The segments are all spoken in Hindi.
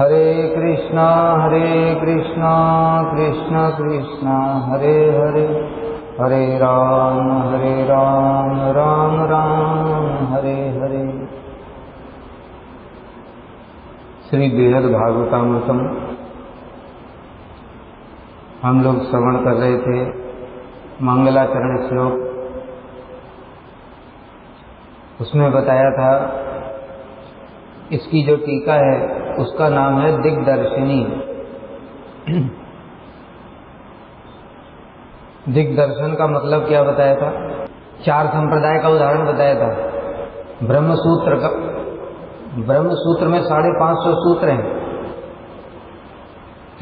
हरे कृष्णा कृष्ण कृष्ण हरे हरे, हरे राम राम राम हरे हरे। श्री बेहद भागवतामृतम हम लोग श्रवण कर रहे थे। मंगलाचरण श्लोक, उसमें बताया था इसकी जो टीका है उसका नाम है दिग्दर्शिनी। दिग्दर्शन का मतलब क्या बताया था? 4 संप्रदाय का उदाहरण बताया था। ब्रह्मसूत्र में 550 सूत्र हैं,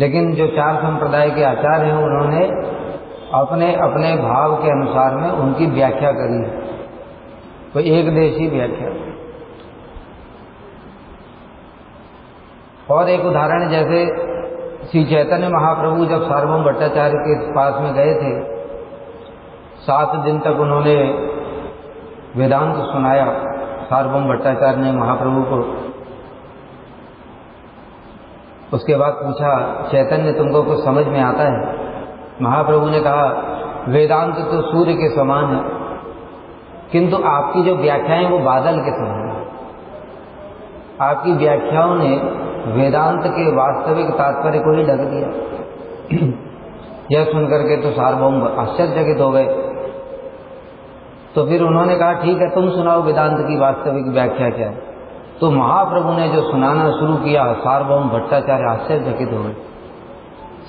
लेकिन जो 4 संप्रदाय के आचार्य हैं उन्होंने अपने अपने भाव के अनुसार में उनकी व्याख्या करी, तो एक देशी व्याख्या। और एक उदाहरण, जैसे श्री चैतन्य महाप्रभु जब सार्वभौम भट्टाचार्य के पास में गए थे, 7 दिन तक उन्होंने वेदांत सुनाया सार्वभौम भट्टाचार्य ने महाप्रभु को। उसके बाद पूछा, चैतन्य तुमको कुछ समझ में आता है? महाप्रभु ने कहा, वेदांत तो सूर्य के समान है, किंतु आपकी जो व्याख्याएं वो बादल के समान है। आपकी व्याख्याओं ने वेदांत के वास्तविक तात्पर्य को ही ढक दिया। यह सुनकर के तो सार्वभौम आश्चर्यचकित हो गए। तो फिर उन्होंने कहा, ठीक है तुम सुनाओ वेदांत की वास्तविक व्याख्या क्या है। तो महाप्रभु ने जो सुनाना शुरू किया, सार्वभौम भट्टाचार्य आश्चर्यचकित हो गए।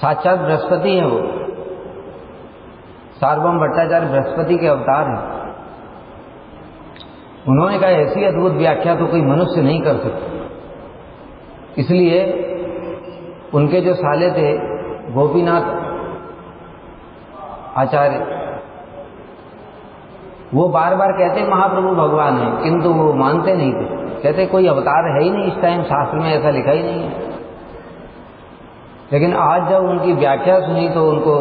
साक्षात बृहस्पति हैं वो। सार्वभौम भट्टाचार्य बृहस्पति के अवतार हैं। उन्होंने कहा, ऐसी अद्भुत व्याख्या तो कोई मनुष्य नहीं कर सकता। इसलिए उनके जो साले थे गोपीनाथ आचार्य, वो बार बार कहते महाप्रभु भगवान है, किंतु वो मानते नहीं थे। कहते कोई अवतार है ही नहीं, इस टाइम शास्त्र में ऐसा लिखा ही नहीं है। लेकिन आज जब उनकी व्याख्या सुनी तो उनको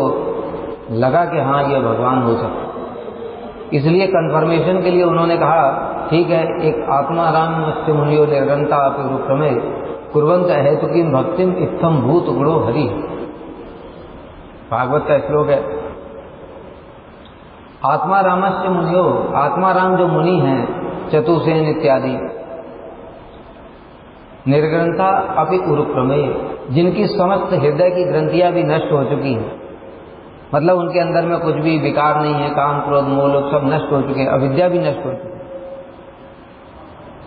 लगा कि हाँ ये भगवान हो सकता। इसलिए कंफर्मेशन के लिए उन्होंने कहा, ठीक है, एक आत्माराम मुनियो निर्गंता रूपमे कुर्वंत हेतु की भक्तिम इत्थम भूत गुणो हरि। भागवत का श्लोक है। आत्मारामस्य मुनियो, आत्माराम जो मुनि हैं, चतुसेन इत्यादि, निर्ग्रंथा अपि उरुक्रमे, जिनकी समस्त हृदय की ग्रंथियां भी नष्ट हो चुकी हैं। मतलब उनके अंदर में कुछ भी विकार नहीं है, काम क्रोध मोह लोभ सब नष्ट हो चुके हैं, अविद्या भी नष्ट हो चुकी है।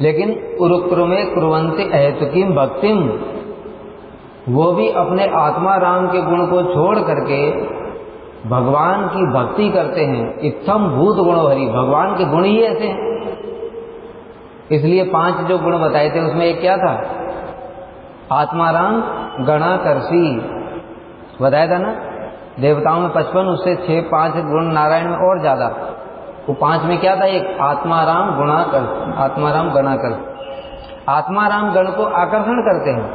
लेकिन उरुक्रमे कुर्वन्ति अहेतुकीम भक्तिम, वो भी अपने आत्मा राम के गुण को छोड़ करके भगवान की भक्ति करते हैं। इत्थम भूत गुणो हरि, भगवान के गुण ही ऐसे हैं। इसलिए 5 जो गुण बताए थे उसमें एक क्या था? आत्माराम गणाकर्षी बताया था ना। देवताओं में 55, उससे 5 गुण नारायण में और ज्यादा। वो 5 में क्या था? एक आत्माराम गुणाकर्षण, आत्माराम गणाकर्षण। आत्माराम गण को आकर्षण करते हैं,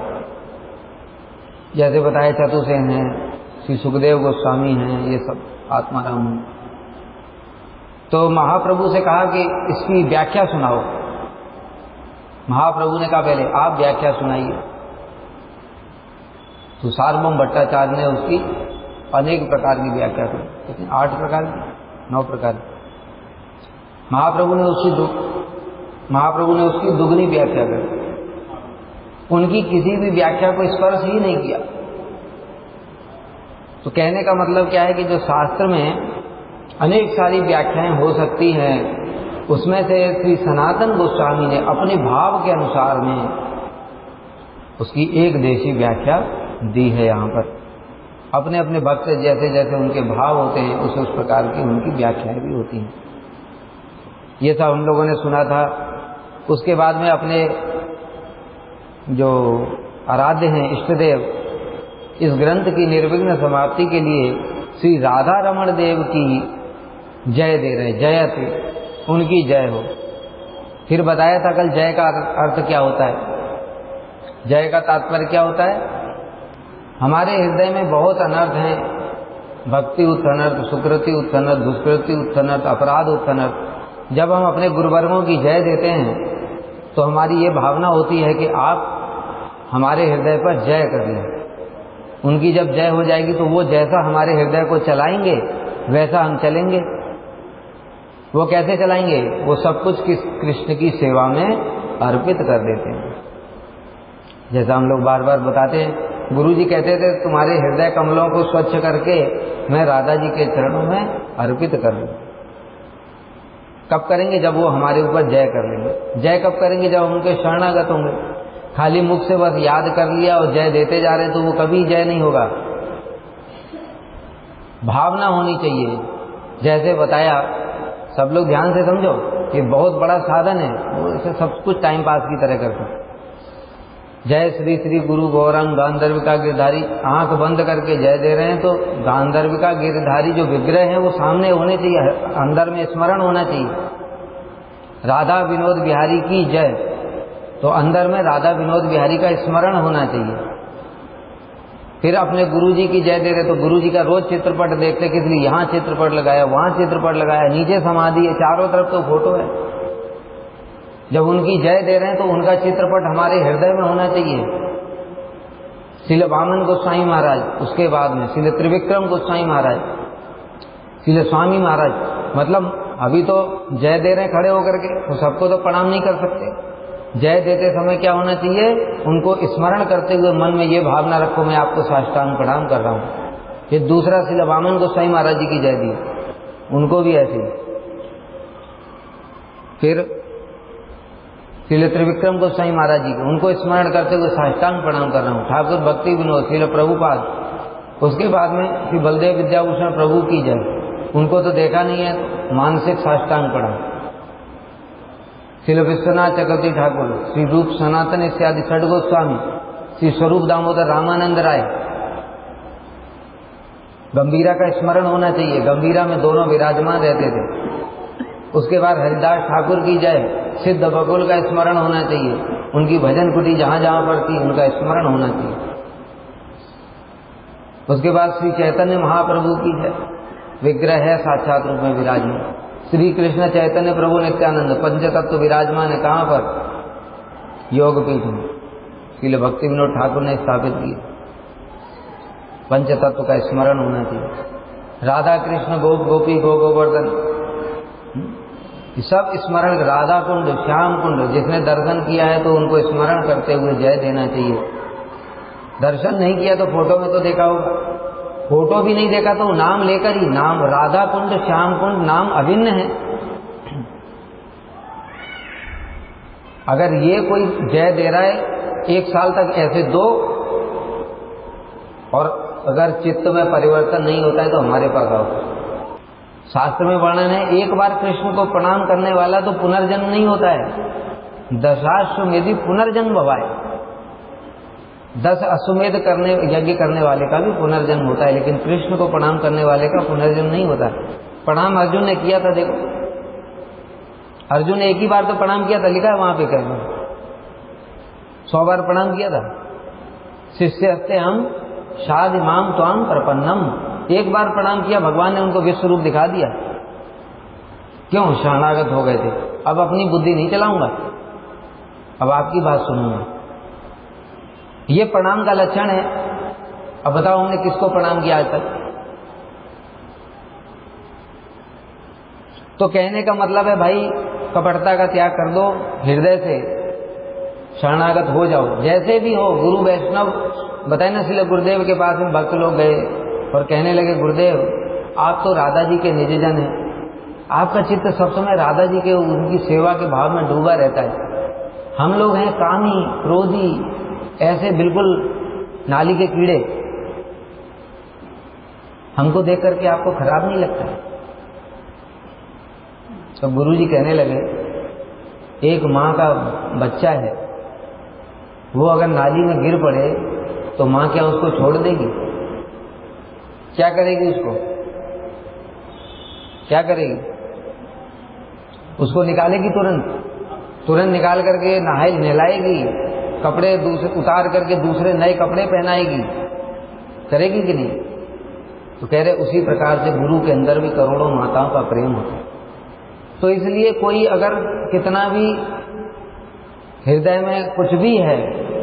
जैसे बताया चतुसेन हैं, श्री सुखदेव गोस्वामी हैं, ये सब आत्माराम हैं। तो महाप्रभु से कहा कि इसकी व्याख्या सुनाओ। महाप्रभु ने कहा, पहले आप व्याख्या सुनाइए। तो सार्वभौम भट्टाचार्य ने उसकी अनेक प्रकार की व्याख्या की। कितनी? 8 प्रकार की, 9 प्रकार की। महाप्रभु ने उसकी दुगनी व्याख्या कर, उनकी किसी भी व्याख्या को स्पर्श ही नहीं किया। तो कहने का मतलब क्या है कि जो शास्त्र में अनेक सारी व्याख्याएं हो सकती हैं, उसमें से श्री सनातन गोस्वामी ने अपने भाव के अनुसार में उसकी एक देशी व्याख्या दी है। यहाँ पर अपने अपने भक्त जैसे जैसे उनके भाव होते हैं, उस प्रकार की उनकी व्याख्याएं भी होती हैं। ये सब हम लोगों ने सुना था। उसके बाद में अपने जो आराध्य हैं इष्टदेव, इस ग्रंथ की निर्विघ्न समाप्ति के लिए श्री राधा रमण देव की जय दे रहे, जयति, उनकी जय हो। फिर बताया था कल जय का अर्थ क्या होता है। जय का तात्पर्य क्या होता है? हमारे हृदय में बहुत अनर्थ हैं, भक्ति उत्थनर्थ, सुकृति उत्थनर्थ, दुष्कृति उत्थनर्थ, अपराध उत्थनर्थ। जब हम अपने गुरुवर्गों की जय देते हैं तो हमारी ये भावना होती है कि आप हमारे हृदय पर जय कर लें। उनकी जब जय हो जाएगी तो वो जैसा हमारे हृदय को चलाएंगे वैसा हम चलेंगे। वो कैसे चलाएंगे? वो सब कुछ कृष्ण की सेवा में अर्पित कर देते हैं। जैसा हम लोग बार बार बताते हैं, गुरु जी कहते थे तुम्हारे हृदय कमलों को स्वच्छ करके मैं राधा जी के चरणों में अर्पित कर दूं। कब करेंगे? जब वो हमारे ऊपर जय कर लेंगे। जय कब करेंगे? जब हम उनके शरणागत होंगे। खाली मुख से बस याद कर लिया और जय देते जा रहे हैं तो वो कभी जय नहीं होगा। भावना होनी चाहिए। जैसे बताया, सब लोग ध्यान से समझो, ये बहुत बड़ा साधन है। वो इसे सब कुछ टाइम पास की तरह करते हैं। जय श्री श्री गुरु गौरंग गांधर्विका गिरधारी, आंख बंद करके जय दे रहे हैं तो गांधर्विका गिरधारी जो विग्रह है वो सामने होने चाहिए, अंदर में स्मरण होना चाहिए। राधा विनोद बिहारी की जय, तो अंदर में राधा विनोद बिहारी का स्मरण होना चाहिए। फिर अपने गुरु जी की जय दे रहे तो गुरु जी का रोज चित्रपट देखते, किस लिए? यहाँ चित्रपट लगाया, वहां चित्रपट लगाया, नीचे समाधि है, चारों तरफ तो फोटो है। जब उनकी जय दे रहे हैं तो उनका चित्रपट हमारे हृदय में होना चाहिए। श्रील वामन गोस्वामी महाराज, उसके बाद में श्रील त्रिविक्रम गोस्वामी महाराज, श्रील स्वामी महाराज, मतलब अभी तो जय दे रहे हैं खड़े होकर के, तो सबको तो प्रणाम नहीं कर सकते। जय देते समय क्या होना चाहिए? उनको स्मरण करते हुए मन में ये भावना रखो मैं आपको साष्टांग प्रणाम कर रहा हूं। ये दूसरा श्रील वामन गोस्वामी महाराज जी की जय दी, उनको भी ऐसे। फिर श्रील त्रिविक्रम गोस्वामी महाराज जी को, उनको स्मरण करते हुए साष्टांग प्रणाम कर रहा हूँ। ठाकुर भक्ति विनोद, श्रील प्रभुपाद, उसके बाद में श्री बलदेव विद्याभूषण प्रभु की जय, उनको तो देखा नहीं है, मानसिक साष्टांग प्रणाम। श्रील विश्वनाथ चक्रवर्ती ठाकुर, श्री रूप सनातन इत्यादि षड गोस्वामी, श्री स्वरूप दामोदर रामानंद राय, गंभीरा का स्मरण होना चाहिए। गंभीरा में दोनों विराजमान रहते थे। उसके बाद हरिदास ठाकुर की जय, सिद्ध बकुल का स्मरण होना चाहिए। उनकी भजन कुटी जहां जहां पड़ती उनका स्मरण होना चाहिए। उसके बाद श्री चैतन्य महाप्रभु की जय, विग्रह है साक्षात रूप में विराजमान। श्री कृष्ण चैतन्य प्रभु नित्यानंद पंचतत्व विराजमान है। कहां पर? योगपीठ में श्रील भक्ति विनोद ठाकुर ने स्थापित किया। पंचतत्व का स्मरण होना चाहिए। राधा कृष्ण गोप गोपी गो गोवर्धन, सब स्मरण। राधा कुंड, श्याम कुंड, जिसने दर्शन किया है तो उनको स्मरण करते हुए जय देना चाहिए। दर्शन नहीं किया तो फोटो में तो देखा होगा, फोटो भी नहीं देखा तो नाम लेकर ही, नाम राधा कुंड श्याम कुंड नाम अभिन्न है। अगर ये कोई जय दे रहा है 1 साल तक ऐसे दो, और अगर चित्त में परिवर्तन नहीं होता है तो हमारे पास आओ। शास्त्र में वर्णन है, एक बार कृष्ण को प्रणाम करने वाला तो पुनर्जन्म नहीं होता है। 10 अश्वमेध पुनर्जन्म भवाए, 10 अश्वमेध करने यज्ञ करने वाले का भी पुनर्जन्म होता है, लेकिन कृष्ण को प्रणाम करने वाले का पुनर्जन्म नहीं होता। प्रणाम अर्जुन ने किया था, देखो अर्जुन ने एक ही बार तो प्रणाम किया था, लिखा है वहां पे कहना 100 बार प्रणाम किया था। शिष्य हस्ते हम शाद इमाम त्वाम प्रपन्नम, एक बार प्रणाम किया, भगवान ने उनको विश्व रूप दिखा दिया। क्यों? शरणागत हो गए थे। अब अपनी बुद्धि नहीं चलाऊंगा, अब आपकी बात सुनूंगा। ये प्रणाम का लक्षण है। अब बताओ हमने किसको प्रणाम किया आज तक? तो कहने का मतलब है भाई कपटता का त्याग कर दो, हृदय से शरणागत हो जाओ। जैसे भी हो, गुरु वैष्णव बताए ना, इसलिए गुरुदेव के पास में भक्त लोग गए और कहने लगे गुरुदेव आप तो राधा जी के निजजन हैं, आपका चित्त सब समय राधा जी के उनकी सेवा के भाव में डूबा रहता है। हम लोग हैं कामी क्रोधी, ऐसे बिल्कुल नाली के कीड़े, हमको देख करके आपको खराब नहीं लगता? तो गुरु जी कहने लगे एक माँ का बच्चा है, वो अगर नाली में गिर पड़े तो माँ क्या उसको छोड़ देगी? क्या करेगी? उसको क्या करेगी? उसको निकालेगी, तुरंत निकाल करके नहलाएगी, कपड़े दूसरे उतार करके दूसरे नए कपड़े पहनाएगी, करेगी कि नहीं? तो कह रहे उसी प्रकार से गुरु के अंदर भी करोड़ों माताओं का प्रेम होता है। तो इसलिए कोई अगर कितना भी हृदय में कुछ भी है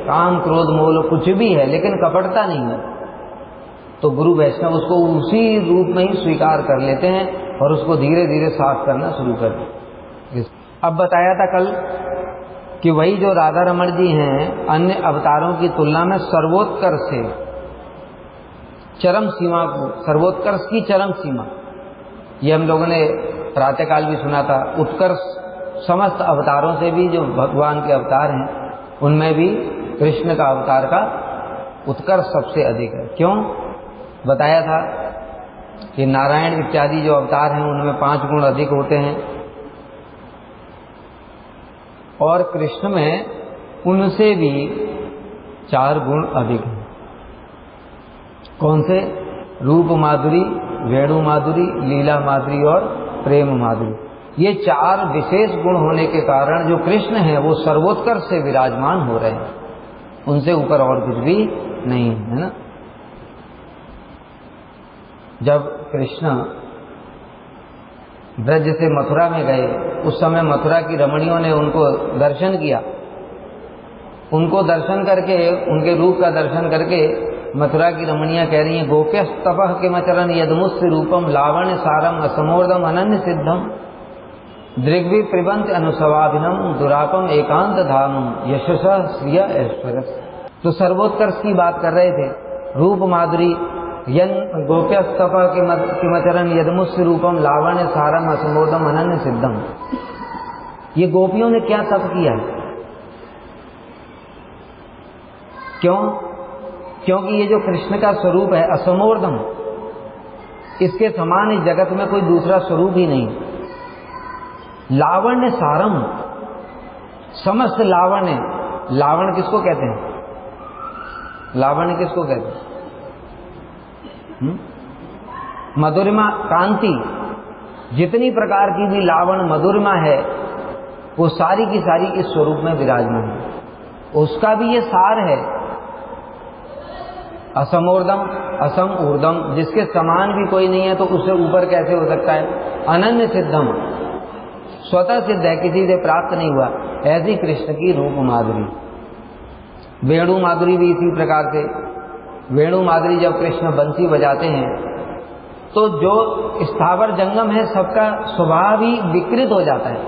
काम क्रोध मोह कुछ भी है, लेकिन कपटता नहीं है, तो गुरु वैष्णव उसको उसी रूप में ही स्वीकार कर लेते हैं और उसको धीरे धीरे साफ करना शुरू कर देते। अब बताया था कल कि वही जो राधा रमण जी हैं अन्य अवतारों की तुलना में सर्वोत्कर्ष से चरम सीमा को, सर्वोत्कर्ष की चरम सीमा, ये हम लोगों ने प्रातःकाल भी सुना था। उत्कर्ष समस्त अवतारों से भी, जो भगवान के अवतार हैं उनमें भी कृष्ण का अवतार का उत्कर्ष सबसे अधिक है। क्यों? बताया था कि नारायण इत्यादि जो अवतार हैं उनमें 5 गुण अधिक होते हैं और कृष्ण में उनसे भी 4 गुण अधिक हैं। कौन से? रूप माधुरी, वेणु माधुरी, लीला माधुरी और प्रेम माधुरी। ये 4 विशेष गुण होने के कारण जो कृष्ण हैं वो सर्वोत्कर्ष से विराजमान हो रहे हैं, उनसे ऊपर और कुछ भी नहीं है ना। जब कृष्ण ब्रज से मथुरा में गए उस समय मथुरा की रमणियों ने उनको दर्शन किया। उनको दर्शन करके, उनके रूप का दर्शन करके मथुरा की रमणियां कह रही हैं, गोप्यस्तपः किमचरन् यदमुस्य रूपम लावण्य सारम असमोर्दम अनन्य सिद्धम दृग्वि प्रिबंत अनुसवाभिनम दुरापम एकांत धामम यशसः श्रिय ऐश्वर्य। तो सर्वोत्कर्ष की बात कर रहे थे। रूप माधुरी, यन गोप्यस्तपः किमचरन् यदमुस्य रूपम लावण्य सारम असमोर्दम अनन्य सिद्धम। ये गोपियों ने क्या तप किया है? क्यों? क्योंकि ये जो कृष्ण का स्वरूप है असमोर्दम, इसके समान इस जगत में कोई दूसरा स्वरूप ही नहीं। लावण्य सारम, समस्त लावण्य। लावण्य किसको कहते हैं? लावण्य किसको कहते हैं? मधुरिमा, कांति, जितनी प्रकार की भी लावण्य मधुरिमा है वो सारी की सारी इस स्वरूप में विराजमान है। उसका भी ये सार है। असमोर्दम, असम ऊर्दम, जिसके समान भी कोई नहीं है तो उससे ऊपर कैसे हो सकता है? अनन्य सिद्धम, स्वतः सिद्ध है, किसी से प्राप्त नहीं हुआ। ऐसी कृष्ण की रूप माधुरी। वेणु माधुरी भी इसी प्रकार से। वेणु माधुरी जब कृष्ण बंसी बजाते हैं तो जो स्थावर जंगम है सबका स्वभाव ही विकृत हो जाता है,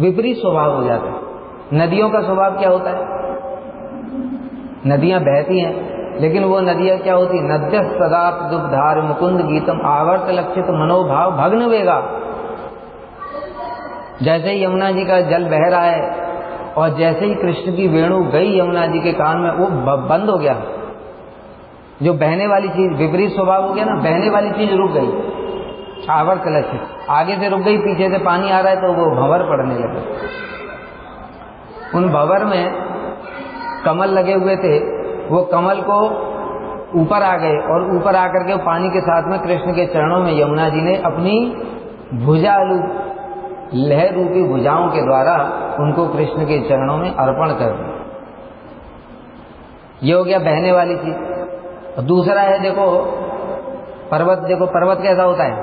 विपरीत स्वभाव हो जाता है। नदियों का स्वभाव क्या होता है? नदियां बहती हैं, लेकिन वो नदियां क्या होती? नद्य सदा दुग्धार मुकुंद गीतम आवर्त लक्षित मनोभाव भग्न वेगा। जैसे ही यमुना जी का जल बह रहा है और जैसे ही कृष्ण की वेणु गई यमुना जी के कान में, वो बंद हो गया। जो बहने वाली चीज, विपरीत स्वभाव हो गया ना, बहने वाली चीज रुक गई। आवर्त लक्षित, आगे से रुक गई, पीछे से पानी आ रहा है तो वो भंवर पड़ने लगे। उन भंवर में कमल लगे हुए थे, वो कमल को ऊपर आ गए और ऊपर आकर के पानी के साथ में कृष्ण के चरणों में यमुना जी ने अपनी भुजालु लहर रूपी भुजाओं के द्वारा उनको कृष्ण के चरणों में अर्पण कर दिया। ये हो गया बहने वाली चीज। और दूसरा है, देखो पर्वत, देखो पर्वत कैसा होता है?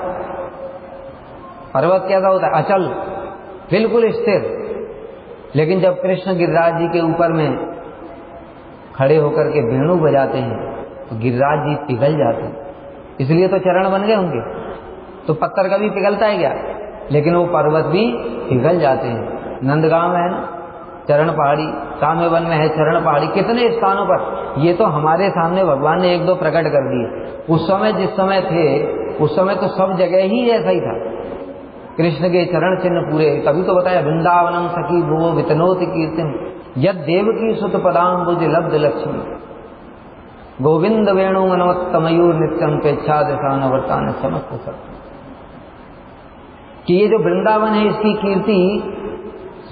पर्वत कैसा होता है? अचल, बिल्कुल स्थिर। लेकिन जब कृष्ण गिरिराज जी के ऊपर में खड़े होकर के वेणु बजाते हैं तो गिरिराज जी पिघल जाते हैं। इसलिए तो चरण बन गए होंगे। तो पत्थर कभी पिघलता है क्या? लेकिन वो पर्वत भी पिघल जाते हैं। नंदगांव है ना चरण पहाड़ी, कामेवन में है चरण पहाड़ी, कितने स्थानों पर। ये तो हमारे सामने भगवान ने 1-2 प्रकट कर दिए। उस समय जिस समय थे उस समय तो सब जगह ही ऐसा ही था। कृष्ण के चरण चिन्ह पूरे, तभी तो बताया वृंदावनम सखी भुवो वितनोति कीर्तिम यद देवकी सुत पदाम्बुज लब्ध लक्ष्मी गोविंद वेणु मनोत्तमयूर नित्यम पेच्छा दशान वर्तान समस्त सत्य। कि ये जो वृंदावन है इसकी कीर्ति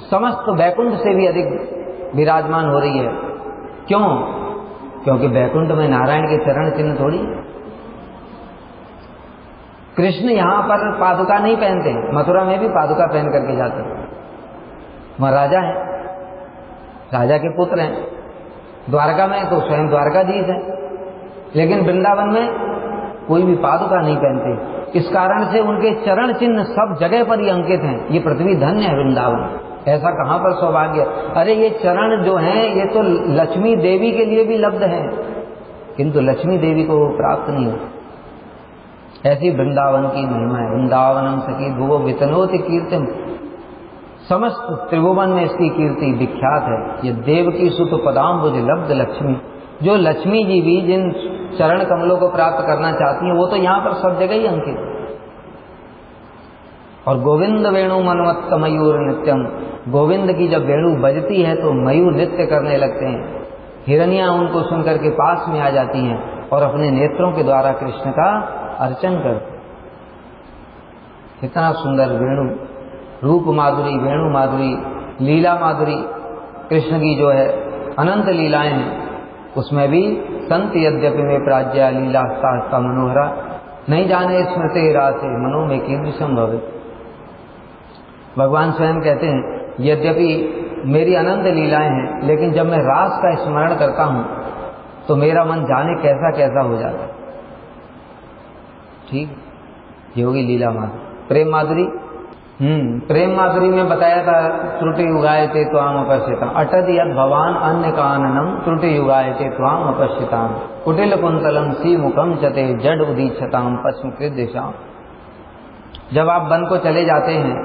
समस्त वैकुंठ से भी अधिक विराजमान हो रही है। क्यों? क्योंकि वैकुंठ में नारायण के चरण चिन्ह थोड़ी। कृष्ण यहां पर पादुका नहीं पहनते, मथुरा में भी पादुका पहन करके जाते हैं। वहां राजा है, राजा के पुत्र हैं। द्वारका में तो स्वयं द्वारकाधीश है, लेकिन वृंदावन में कोई भी पादुका नहीं पहनते। इस कारण से उनके चरण चिन्ह सब जगह पर ही अंकित हैं। ये पृथ्वी धन्य है वृंदावन, ऐसा कहाँ पर सौभाग्य? अरे ये चरण जो हैं ये तो लक्ष्मी देवी के लिए भी लब्ध हैं, किंतु लक्ष्मी देवी को प्राप्त नहीं होता। ऐसी वृंदावन की महिमा है। वृंदावनम सखी भुवो वितनोति कीर्तिम, समस्त त्रिभुवन में इसकी कीर्ति विख्यात है। ये देव की सुत पदाम्बुज लब्ध लक्ष्मी, जो लक्ष्मी जी भी जिन चरण कमलों को प्राप्त करना चाहती हैं वो तो यहाँ पर सब जगह ही अंकित। और गोविंद वेणु मनमत्त मयूर नित्यम, गोविंद की जब वेणु बजती है तो मयूर नृत्य करने लगते हैं। हिरनियां उनको सुनकर के पास में आ जाती हैं और अपने नेत्रों के द्वारा कृष्ण का अर्चन करते। कितना सुंदर वेणु, रूप माधुरी, वेणु माधुरी, लीला माधुरी, कृष्ण की जो है अनंत लीलाएं हैं, उसमें भी संत यद्यपि में प्राज्ञा लीला हस्ता मनोहरा, नहीं जाने स्मृति रासे मनो में कीदृशम भवे। भगवान स्वयं कहते हैं यद्यपि मेरी अनंत लीलाएं हैं, लेकिन जब मैं रास का स्मरण करता हूं तो मेरा मन जाने कैसा कैसा हो जाता है। ठीक, ये होगी लीला माधुरी। प्रेम माधुरी, प्रेम माधुरी में बताया था त्रुटि युगाए ते त्वाम अपश्यताम, अटद यद भवान अन्य काननम त्रुटि युगाए ते त्वाम अपश्यताम, कुटिल कुंतलम सी मुखम चते जड उदीक्षताम पश्चिम कृत दिशाम। जब आप वन को चले जाते हैं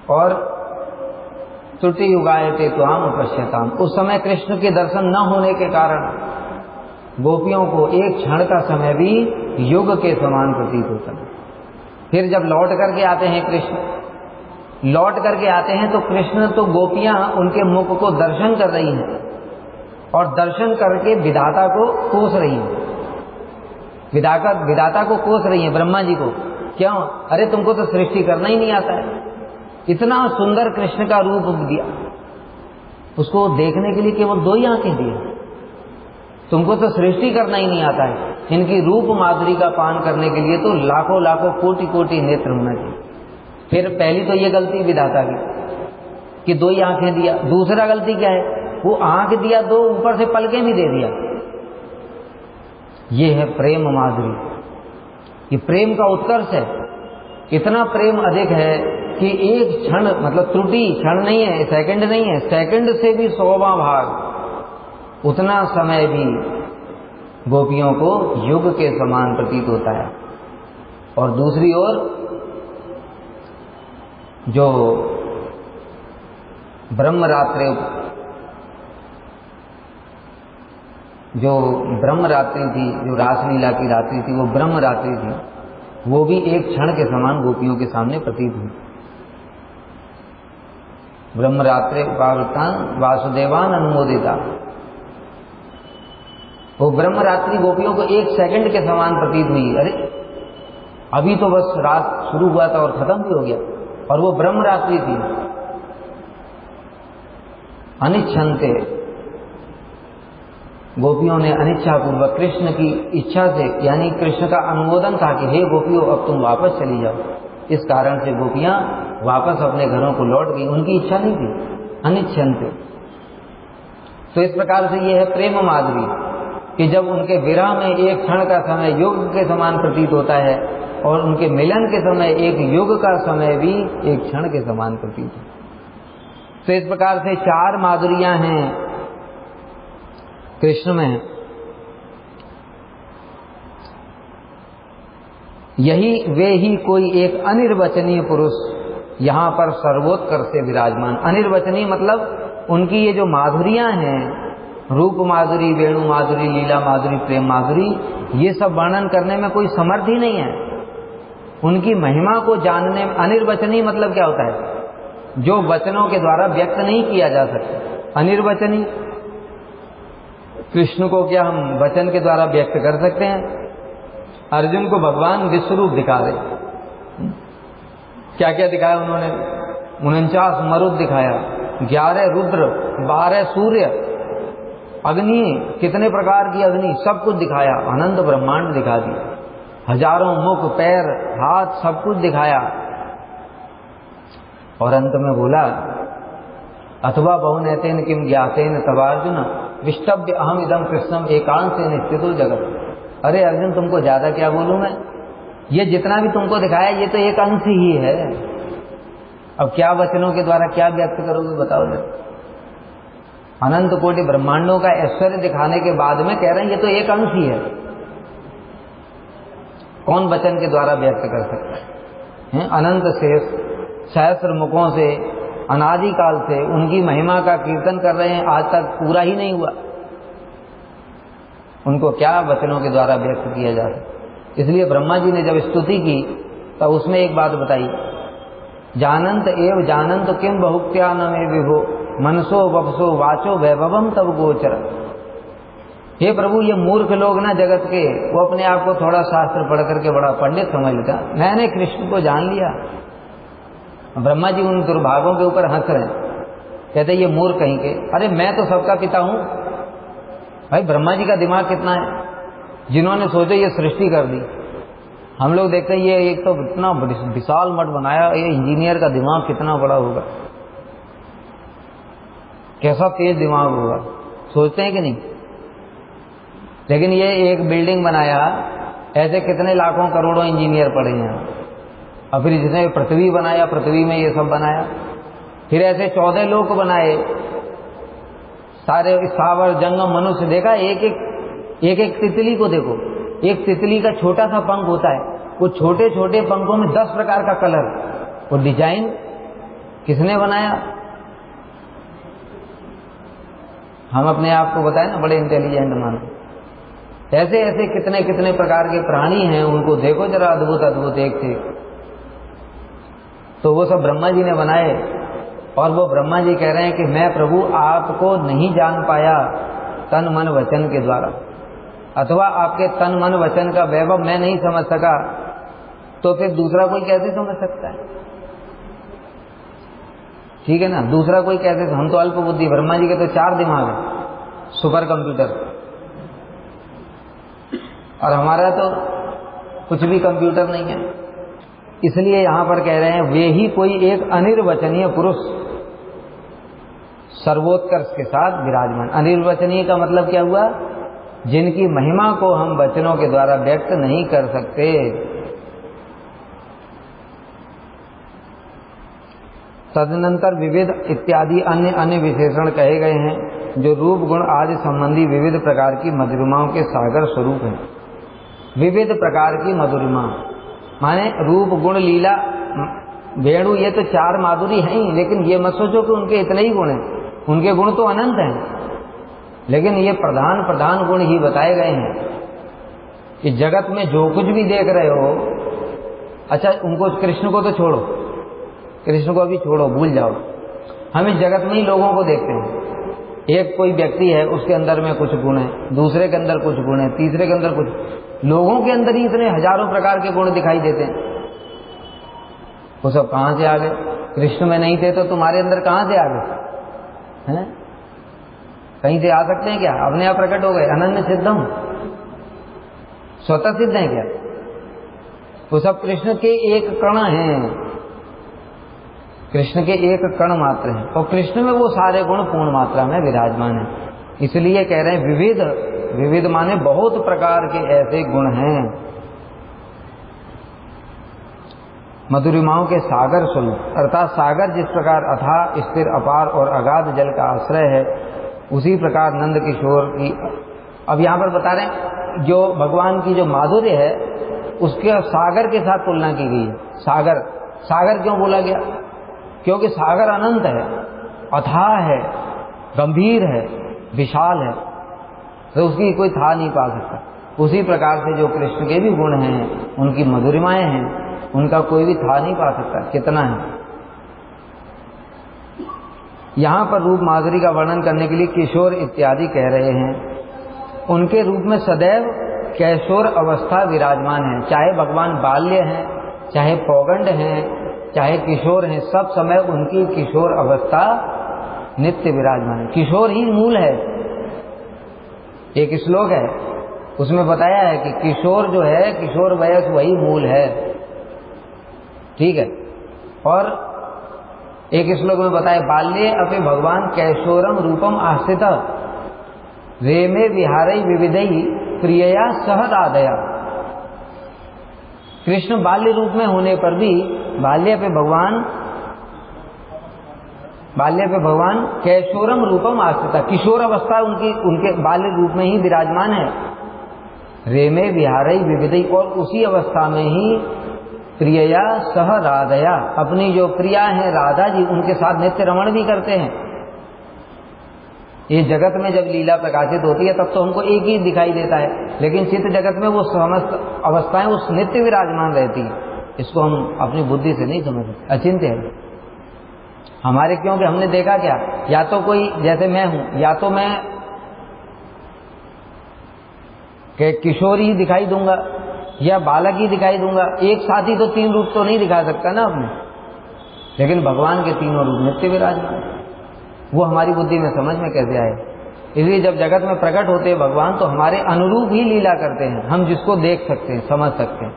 और त्रुटि युगाए ते त्वाम अपश्यताम, उस समय कृष्ण के दर्शन न होने के कारण गोपियों को एक क्षण का समय भी युग के समान प्रतीत होता है। फिर जब लौट करके आते हैं कृष्ण, लौट करके आते हैं तो कृष्ण तो गोपियां उनके मुख को दर्शन कर रही हैं और दर्शन करके विधाता को कोस रही हैं। विधाता को कोस रही हैं, ब्रह्मा जी को। क्यों? अरे तुमको तो सृष्टि करना ही नहीं आता है। इतना सुंदर कृष्ण का रूप दिया, उसको देखने के लिए केवल 2 ही आंखें दी, तुमको तो सृष्टि करना ही नहीं आता है। इनकी रूप माधुरी का पान करने के लिए तो लाखों लाखों कोटि कोटि नेत्र होना चाहिए। फिर पहली तो ये गलती विधाता की कि 2 ही आंखें दिया। दूसरा गलती क्या है, वो आंख दिया 2, ऊपर से पलकें भी दे दिया। ये है प्रेम माधुरी, ये प्रेम का उत्कर्ष है। इतना प्रेम अधिक है कि एक क्षण, मतलब त्रुटि क्षण नहीं है, सेकंड नहीं है, सेकंड से भी 100वां भाग, उतना समय भी गोपियों को युग के समान प्रतीत होता है। और दूसरी ओर जो ब्रह्मरात्रि थी, जो रासलीला की रात्रि थी, वो ब्रह्मरात्रि थी, वो भी एक क्षण के समान गोपियों के सामने प्रतीत हुई। ब्रह्मरात्रि उपावृतान वासुदेवान अनुमोदिता, वो ब्रह्मरात्रि गोपियों को एक सेकंड के समान प्रतीत हुई। अरे अभी तो बस रात शुरू हुआ था और खत्म भी हो गया, और वो ब्रह्मरात्रि थी। अनिच्छन्ते, गोपियों ने अनिच्छापूर्वक कृष्ण की इच्छा से, यानी कृष्ण का अनुमोदन था कि हे गोपियों अब तुम वापस चली जाओ, इस कारण से गोपियां वापस अपने घरों को लौट गई। उनकी इच्छा नहीं थी, अनिच्छन्ते। तो इस प्रकार से ये है प्रेम माधुरी कि जब उनके विरह में एक क्षण का समय युग के समान प्रतीत होता है और उनके मिलन के समय एक युग का समय भी एक क्षण के समान प्रतीत होता है। तो इस प्रकार से 4 माधुरियां हैं कृष्ण में। यही वे ही कोई एक अनिर्वचनीय पुरुष यहां पर सर्वोत्कर्ष से विराजमान। अनिर्वचनीय मतलब उनकी ये जो माधुरियां हैं, रूप माधुरी, वेणु माधुरी, लीला माधुरी, प्रेम माधुरी, ये सब वर्णन करने में कोई समर्थ ही नहीं है। उनकी महिमा को जानने में अनिर्वचनीय मतलब क्या होता है, जो वचनों के द्वारा व्यक्त नहीं किया जा सकता। अनिर्वचनीय, कृष्ण को क्या हम वचन के द्वारा व्यक्त कर सकते हैं? अर्जुन को भगवान विश्वरूप दिखा रहे, क्या क्या दिखाया उन्होंने? 49 मरुद दिखाया, 11 रुद्र, 12 सूर्य, अग्नि, कितने प्रकार की अग्नि, सब कुछ दिखाया। अनंत ब्रह्मांड दिखा दिया, हजारों मुख, पैर, हाथ, सब कुछ दिखाया। और अंत में बोला अथवा बहुनैतेन किम ज्ञातेन तवार्जुन विष्टभ्य अहम इदम कृष्णम एकांशेन स्थितो जगत। अरे अर्जुन, तुमको ज्यादा क्या बोलूं मैं, ये जितना भी तुमको दिखाया ये तो एक अंश ही है, अब क्या वचनों के द्वारा क्या व्यक्त करोगे बताओ जरा। अनंत कोटि ब्रह्मांडों का ऐश्वर्य दिखाने के बाद में कह रहे हैं ये तो एक अंश ही है, कौन वचन के द्वारा व्यक्त कर सकता है। अनंत शेष सहस्र मुखों से अनादिकाल से उनकी महिमा का कीर्तन कर रहे हैं, आज तक पूरा ही नहीं हुआ, उनको क्या वचनों के द्वारा व्यक्त किया जा सकता। इसलिए ब्रह्मा जी ने जब स्तुति की तब उसमें एक बात बताई, जानंत एव जानंत किम बहुक्त्या न मे विभो मनसो वपसो वाचो वैभवम तब गोचर। हे प्रभु, ये मूर्ख लोग ना जगत के, वो अपने आप को थोड़ा शास्त्र पढ़ करके बड़ा पंडित समझता, मैंने कृष्ण को जान लिया। ब्रह्मा जी उन दुर्भागों के ऊपर हंस रहे हैं, कहते ये मूर्ख कहीं के, अरे मैं तो सबका पिता हूं। भाई ब्रह्मा जी का दिमाग कितना है, जिन्होंने सोचो ये सृष्टि कर दी। हम लोग देखते हैं ये एक तो इतना विशाल मठ बनाया, ये इंजीनियर का दिमाग कितना बड़ा होगा, कैसा तेज दिमाग होगा, सोचते हैं कि नहीं। लेकिन ये एक बिल्डिंग बनाया, ऐसे कितने लाखों करोड़ों इंजीनियर पड़े हैं। और फिर जिसने पृथ्वी बनाया, पृथ्वी में ये सब बनाया, फिर ऐसे 14 लोक बनाए, सारे स्थावर जंगम मनुष्य। देखा एक एक तितली को देखो, एक तितली का छोटा सा पंख होता है, वो छोटे छोटे पंखों में 10 प्रकार का कलर, वो डिजाइन किसने बनाया। हम अपने आप को बताएं ना बड़े इंटेलिजेंट मानो, ऐसे ऐसे कितने कितने प्रकार के प्राणी हैं, उनको देखो जरा, अद्भुत अद्भुत एक थे। तो वो सब ब्रह्मा जी ने बनाए, और वो ब्रह्मा जी कह रहे हैं कि मैं प्रभु आपको नहीं जान पाया तन मन वचन के द्वारा, अथवा आपके तन मन वचन का वैभव मैं नहीं समझ सका, तो फिर दूसरा कोई कैसे समझ सकता है। ठीक है ना, दूसरा कोई कैसे, हम तो अल्प बुद्धि, ब्रह्मा जी के तो 4 दिमाग है, सुपर कंप्यूटर, और हमारा तो कुछ भी कंप्यूटर नहीं है। इसलिए यहां पर कह रहे हैं वे ही कोई एक अनिर्वचनीय पुरुष सर्वोत्कर्ष के साथ विराजमान। अनिर्वचनीय का मतलब क्या हुआ, जिनकी महिमा को हम वचनों के द्वारा व्यक्त नहीं कर सकते। तदनंतर विविध इत्यादि अन्य अन्य विशेषण कहे गए हैं, जो रूप गुण आदि संबंधी विविध प्रकार की मधुरिमाओं के सागर स्वरूप हैं। विविध प्रकार की मधुरिमा माने रूप गुण लीला वेणु, ये तो 4 माधुरी हैं ही, लेकिन ये मत सोचो कि उनके इतने ही गुण हैं, उनके गुण तो अनंत हैं, लेकिन ये प्रधान प्रधान गुण ही बताए गए हैं कि जगत में जो कुछ भी देख रहे हो, अच्छा उनको, कृष्ण को तो छोड़ो, कृष्ण को अभी छोड़ो, भूल जाओ, हम इस जगत में ही लोगों को देखते हैं। एक कोई व्यक्ति है, उसके अंदर में कुछ गुण है, दूसरे के अंदर कुछ गुण है, तीसरे के अंदर कुछ, लोगों के अंदर ही इतने हजारों प्रकार के गुण दिखाई देते हैं। वो सब कहां से आ गए? कृष्ण में नहीं थे तो तुम्हारे अंदर कहां से आ गए हैं? कहीं से आ सकते हैं क्या? अपने आप प्रकट हो गए। अनन्य सिद्धम, स्वतः सिद्ध है क्या? वो सब कृष्ण के एक कण हैं, कृष्ण के एक कण मात्र हैं, और कृष्ण में वो सारे गुण पूर्ण मात्रा में विराजमान हैं। इसलिए कह रहे हैं विविध, विविध माने बहुत प्रकार के ऐसे गुण हैं। मधुरिमाओं के सागर स्वरूप, अर्थात सागर जिस प्रकार अथाह स्थिर अपार और अगाध जल का आश्रय है, उसी प्रकार नंद किशोर की, अब यहां पर बता रहे हैं जो भगवान की जो माधुर्य है उसके सागर के साथ तुलना की गई है। सागर, सागर क्यों बोला गया? क्योंकि सागर अनंत है, अथाह है, गंभीर है, विशाल है, तो उसकी कोई था नहीं पा सकता। उसी प्रकार से जो कृष्ण के भी गुण हैं, उनकी मधुरिमाएं हैं, उनका कोई भी था नहीं पा सकता कितना है। यहां पर रूप माधुरी का वर्णन करने के लिए किशोर इत्यादि कह रहे हैं। उनके रूप में सदैव कैशोर अवस्था विराजमान है, चाहे भगवान बाल्य हैं, चाहे पौगंड हैं, चाहे किशोर हैं, सब समय उनकी किशोर अवस्था नित्य विराजमान है। किशोर ही मूल है। एक श्लोक है उसमें बताया है कि किशोर जो है, किशोर वयस वही मूल है, ठीक है। और एक श्लोक में बताया बाल्ये अपि भगवान कैशोरम रूपम आश्रित रेमे विहारई विविधई प्रियया सहदादया। कृष्ण बाल्य रूप में होने पर भी, बाल्य पे भगवान बाल्य पे भगवान कैशोरम रूपम आस्थिता, किशोर अवस्था उनके बाल्य रूप में ही विराजमान है। रेमे विहारई विविधई, और उसी अवस्था में ही प्रियया सह राधया, अपनी जो प्रिया है राधा जी, उनके साथ नित्य रमण भी करते हैं। ये जगत में जब लीला प्रकाशित होती है तब तो हमको एक ही दिखाई देता है, लेकिन चित्त जगत में वो समस्त अवस्थाएं उस नित्य विराजमान रहती है। इसको हम अपनी बुद्धि से नहीं समझ सकते, अचिंत्य है हमारे, क्योंकि हमने देखा क्या, या तो कोई जैसे मैं हूं, या तो मैं किशोर ही दिखाई दूंगा या बालक ही दिखाई दूंगा, एक साथ ही तो तीन रूप तो नहीं दिखा सकता ना अपने। लेकिन भगवान के तीनों रूप नित्य विराजमान, वो हमारी बुद्धि में समझ में कैसे आए। इसलिए जब जगत में प्रकट होते हैं भगवान तो हमारे अनुरूप ही लीला करते हैं, हम जिसको देख सकते हैं, समझ सकते हैं,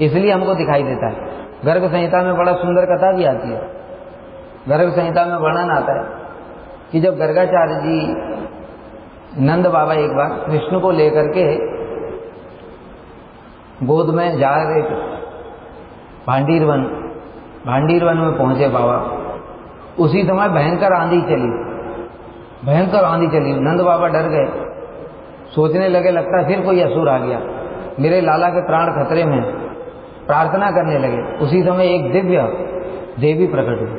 इसलिए हमको दिखाई देता है। गर्ग संहिता में बड़ा सुंदर कथा भी आती है। गर्ग संहिता में वर्णन आता है कि जब गर्गाचार्य जी नंद बाबा एक बार कृष्ण को लेकर के गोद में जा रहे थे, भांडीरवन में पहुंचे बाबा, उसी समय भयंकर आंधी चली। नंद बाबा डर गए, सोचने लगे लगता है फिर कोई असुर आ गया, मेरे लाला के प्राण खतरे में, प्रार्थना करने लगे। उसी समय एक दिव्य देवी प्रकट हुई,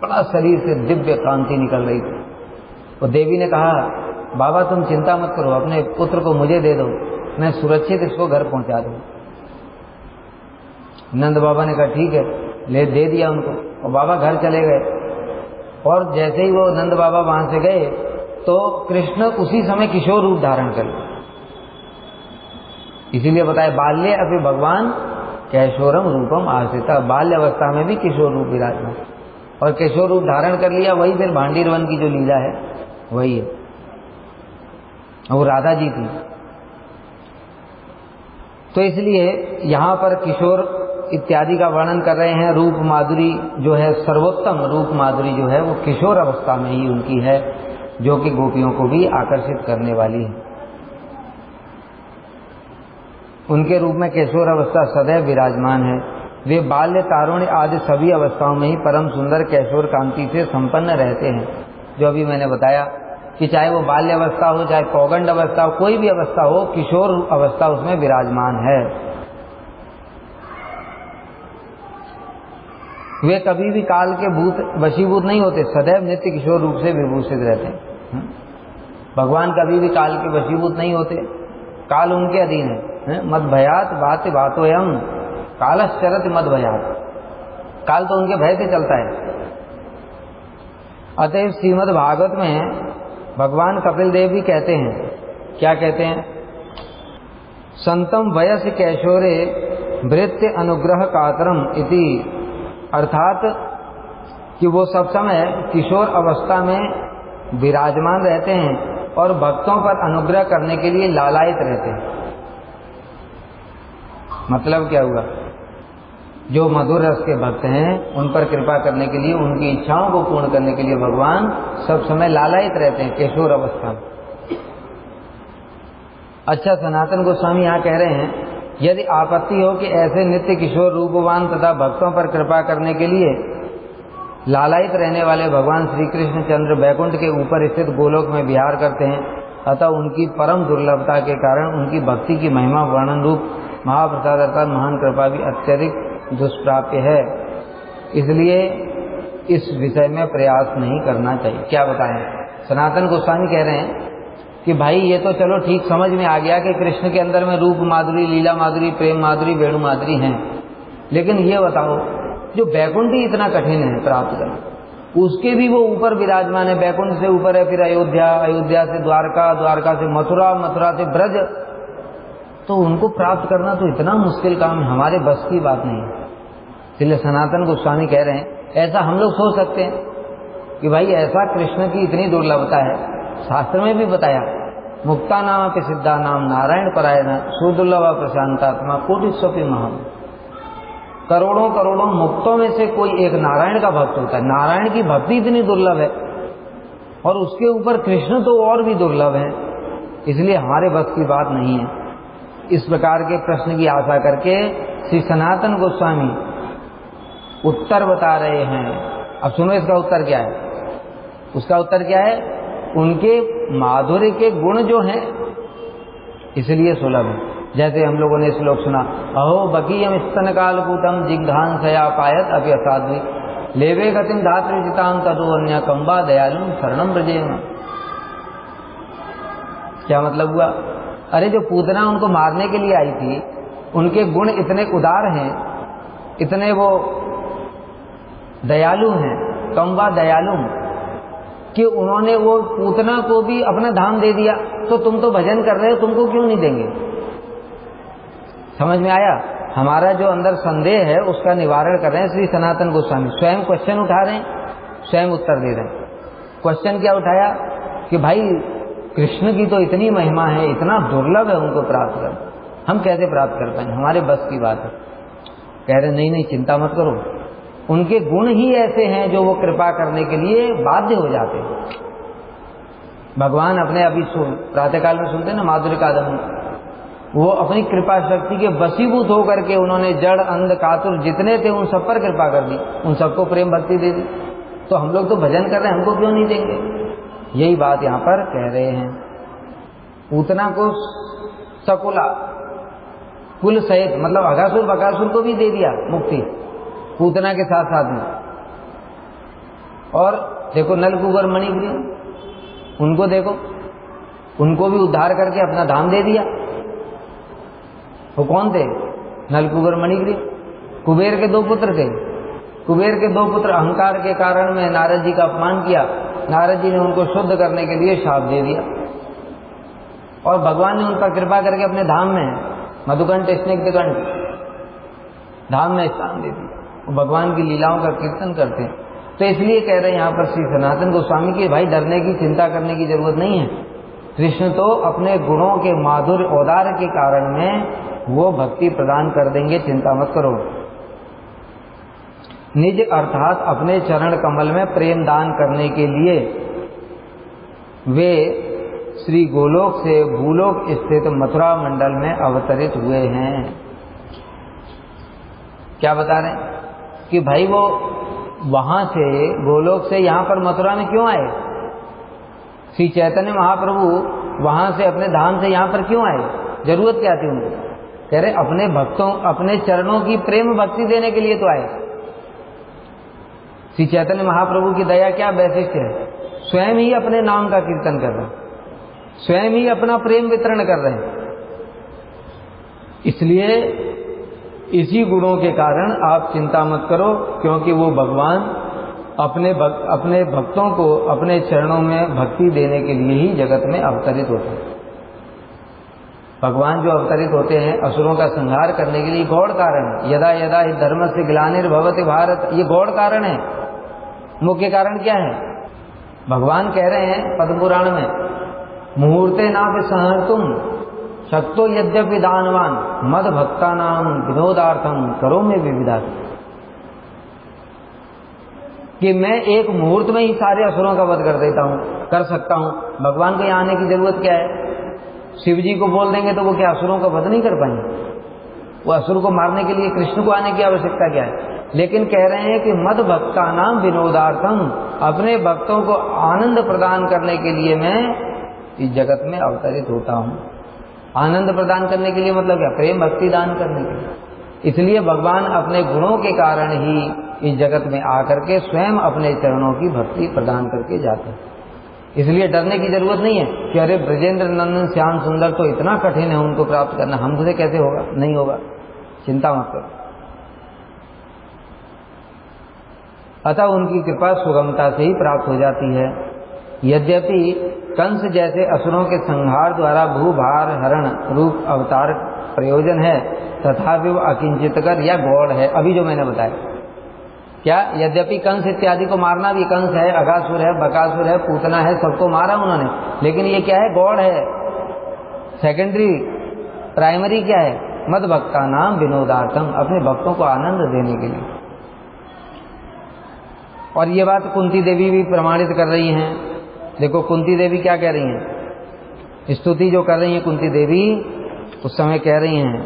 बड़ा शरीर से दिव्य कांति निकल रही थी। और देवी ने कहा, बाबा तुम चिंता मत करो, अपने पुत्र को मुझे दे दो, मैं सुरक्षित इसको घर पहुंचा दूं। नंद बाबा ने कहा ठीक है, ले दे दिया उनको, और बाबा घर चले गए। और जैसे ही वो नंद बाबा वहां से गए तो कृष्ण उसी समय किशोर रूप धारण कर लिया। इसीलिए बताया बाल्य अभी भगवान कैशोरम रूपम आश्रिता, बाल्य अवस्था में भी किशोर रूप विराजमान, और किशोर रूप धारण कर लिया। वही फिर भांडीरवन की जो लीला है वही है, वो राधा जी थी। तो इसलिए यहां पर किशोर इत्यादि का वर्णन कर रहे हैं। रूप माधुरी जो है, सर्वोत्तम रूप माधुरी जो है वो किशोर अवस्था में ही उनकी है, जो कि गोपियों को भी आकर्षित करने वाली है। उनके रूप में किशोर अवस्था सदैव विराजमान है। वे बाल्य, तारुण्य आदि सभी अवस्थाओं में ही परम सुंदर किशोर कांति से संपन्न रहते हैं। जो अभी मैंने बताया कि चाहे वो बाल्य अवस्था हो, चाहे पौगंड अवस्था हो, कोई भी अवस्था हो, किशोर अवस्था उसमें विराजमान है। वे कभी भी काल के वशीभूत नहीं होते, सदैव नित्य किशोर रूप से विभूषित रहते हैं। भगवान कभी भी काल के वशीभूत नहीं होते, काल उनके अधीन है। मद भयात बात बातोयम कालश्चरत मद भयात, काल तो उनके भय से चलता है। अतएव श्रीमद् भागवत में भगवान कपिल देव भी कहते हैं, क्या कहते हैं, संतम वयस कैशोरे वृत्य अनुग्रह कातरम इति, अर्थात कि वो सब समय किशोर अवस्था में विराजमान रहते हैं और भक्तों पर अनुग्रह करने के लिए लालायित रहते हैं। मतलब क्या हुआ, जो मधुर रस के भक्त हैं उन पर कृपा करने के लिए, उनकी इच्छाओं को पूर्ण करने के लिए भगवान सब समय लालायित रहते हैं किशोर अवस्था में। अच्छा, सनातन गोस्वामी यहाँ कह रहे हैं, यदि आपत्ति हो कि ऐसे नित्य किशोर रूपवान तथा भक्तों पर कृपा करने के लिए लालायित रहने वाले भगवान श्री कृष्ण चंद्र वैकुंठ के ऊपर स्थित गोलोक में विहार करते हैं, अतः उनकी परम दुर्लभता के कारण उनकी भक्ति की महिमा वर्णन रूप महाप्रसाद अर्थात महान कृपा भी अत्यधिक दुष्प्राप्य है, इसलिए इस विषय में प्रयास नहीं करना चाहिए। क्या बताएं, सनातन गोस्वामी कह रहे हैं कि भाई ये तो चलो ठीक समझ में आ गया कि कृष्ण के अंदर में रूप माधुरी, लीला माधुरी, प्रेम माधुरी, वेणु माधुरी हैं, लेकिन ये बताओ जो बैकुंठ ही इतना कठिन है प्राप्त करना, उसके भी वो ऊपर विराजमान है, बैकुंठ से ऊपर है, फिर अयोध्या, अयोध्या से द्वारका, द्वारका से मथुरा, मथुरा से ब्रज, तो उनको प्राप्त करना तो इतना मुश्किल काम है, हमारे बस की बात नहीं है। इसलिए सनातन गोस्वामी कह रहे हैं, ऐसा हम लोग सोच सकते हैं कि भाई ऐसा कृष्ण की इतनी दुर्लभता है, शास्त्र में भी बताया, मुक्ता नाम पे सिद्धा नाम नारायण परायण सुदुर्लभ प्रशांतात्मा कोटि स्वपि महाम, करोड़ों करोड़ों मुक्तों में से कोई एक नारायण का भक्त होता है। नारायण की भक्ति इतनी दुर्लभ है और उसके ऊपर कृष्ण तो और भी दुर्लभ है, इसलिए हमारे बस की बात नहीं है। इस प्रकार के प्रश्न की आशा करके श्री सनातन गोस्वामी उत्तर बता रहे हैं अब सुनो इसका उत्तर क्या है। उसका उत्तर क्या है, उनके माधुर्य के गुण जो हैं इसलिए सुलभ है। जैसे हम लोगों ने श्लोक सुना, अहो बकीयम स्तन कालकूटम जिघ्रान सया पायत अभी असाध्वी लेवे गतिम धातृजिताम तदो अन्य कंबा दयालु शरणम ब्रजेम। क्या मतलब हुआ? अरे जो पूतना उनको मारने के लिए आई थी, उनके गुण इतने उदार हैं, इतने वो दयालु हैं, कंबा दयालु, कि उन्होंने वो पूतना को भी अपना धाम दे दिया। तो तुम तो भजन कर रहे हो, तुमको क्यों नहीं देंगे? समझ में आया? हमारा जो अंदर संदेह है उसका निवारण कर रहे हैं श्री सनातन गोस्वामी। स्वयं क्वेश्चन उठा रहे हैं, स्वयं उत्तर दे रहे हैं। क्वेश्चन क्या उठाया कि भाई कृष्ण की तो इतनी महिमा है, इतना दुर्लभ है उनको प्राप्त कर, हम कैसे प्राप्त कर पाएंगे, हमारे बस की बात है। कह रहे नहीं नहीं चिंता मत करो, उनके गुण ही ऐसे हैं जो वो कृपा करने के लिए बाध्य हो जाते हैं। भगवान अपने अभी प्रातःकाल में सुनते हैं ना माधुर्य कादम्बरी, वो अपनी कृपा शक्ति के वशीभूत होकर के उन्होंने जड़ अंध कातुर जितने थे उन सब पर कृपा कर दी, उन सबको प्रेम भक्ति दे दी। तो हम लोग तो भजन कर रहे हैं, हमको क्यों नहीं देंगे? यही बात यहाँ पर कह रहे हैं। पूतना को सकुला कुल सहित, मतलब अघासुर बकासुर को भी दे दिया मुक्ति पूतना के साथ साथ में। और देखो नलकूबर मणिग्रीव, उनको देखो, उनको भी उद्धार करके अपना धाम दे दिया। वो कौन थे? नलकूबर मणिग्रीव। कुबेर के दो पुत्र थे। कुबेर के दो पुत्र अहंकार के कारण में नारद जी का अपमान किया, नारद जी ने उनको शुद्ध करने के लिए शाप दे दिया, और भगवान ने उन पर कृपा करके अपने धाम में मधुकंठ स्निग्धकंठ धाम में स्थान दे दिया। भगवान की लीलाओं का कीर्तन करते हैं। तो इसलिए कह रहे हैं यहाँ पर श्री सनातन गोस्वामी की, भाई डरने की चिंता करने की जरूरत नहीं है। कृष्ण तो अपने गुणों के माधुर्य औदार्य के कारण में वो भक्ति प्रदान कर देंगे, चिंता मत करो। निज अर्थात अपने चरण कमल में प्रेम दान करने के लिए वे श्री गोलोक से भूलोक स्थित मथुरा मंडल में अवतरित हुए हैं। क्या बता रहे हैं कि भाई वो वहां से गोलोक से यहां पर मथुरा में क्यों आए? श्री चैतन्य महाप्रभु वहां से अपने धाम से यहां पर क्यों आए? जरूरत क्या थी उनको? कह रहे अपने भक्तों, अपने चरणों की प्रेम भक्ति देने के लिए तो आए। श्री चैतन्य महाप्रभु की दया क्या वैशिष्ट्य है? स्वयं ही अपने नाम का कीर्तन कर रहे हैं, स्वयं ही अपना प्रेम वितरण कर रहे हैं। इसलिए इसी गुणों के कारण आप चिंता मत करो, क्योंकि वो भगवान अपने भक्तों को अपने चरणों में भक्ति देने के लिए ही जगत में अवतरित होते हैं। भगवान जो अवतरित होते हैं असुरों का संहार करने के लिए, गौड़ कारण, यदा यदा हि धर्मस्य ग्लानिर्भवति भारत, ये गौड़ कारण है। मुख्य कारण क्या है? भगवान कह रहे हैं पद्म पुराण में, मुहूर्ते नापि सहर्तुम शक्तो यद्यपि दानवान मद भक्ता नाम विनोदार्थम करो में विविधा, कि मैं एक मुहूर्त में ही सारे असुरों का वध कर देता हूं, कर सकता हूं। भगवान को यहां आने की जरूरत क्या है? शिव जी को बोल देंगे तो वो क्या असुरों का वध नहीं कर पाएंगे? वो असुर को मारने के लिए कृष्ण को आने की आवश्यकता क्या है? लेकिन कह रहे हैं कि मद भक्ता नाम विनोदार्थम, अपने भक्तों को आनंद प्रदान करने के लिए मैं इस जगत में अवतरित होता हूं। आनंद प्रदान करने के लिए मतलब क्या? प्रेम भक्ति दान करने के लिए। इसलिए भगवान अपने गुणों के कारण ही इस जगत में आकर के स्वयं अपने चरणों की भक्ति प्रदान करके जाते हैं। इसलिए डरने की जरूरत नहीं है कि अरे ब्रजेंद्र नंदन श्याम सुंदर तो इतना कठिन है उनको प्राप्त करना, हमसे कैसे होगा? नहीं होगा, चिंता मत करो। अतः उनकी कृपा सुगमता से ही प्राप्त हो जाती है। यद्यपि कंस जैसे असुरों के संहार द्वारा भूभार हरण रूप अवतार प्रयोजन है, तथापि वो अकिंचितकर या गौड़ है। अभी जो मैंने बताया क्या, यद्यपि कंस इत्यादि को मारना भी, कंस है, अघासुर है, बकासुर है, पूतना है, सबको मारा उन्होंने, लेकिन ये क्या है? गौड़ है। सेकेंडरी, प्राइमरी क्या है? मद भक्ता नाम विनोदार्थम, अपने भक्तों को आनंद देने के लिए। और ये बात कुंती देवी भी प्रमाणित कर रही हैं। देखो कुंती देवी क्या कह रही हैं, स्तुति जो कर रही हैं कुंती देवी, उस समय कह रही हैं,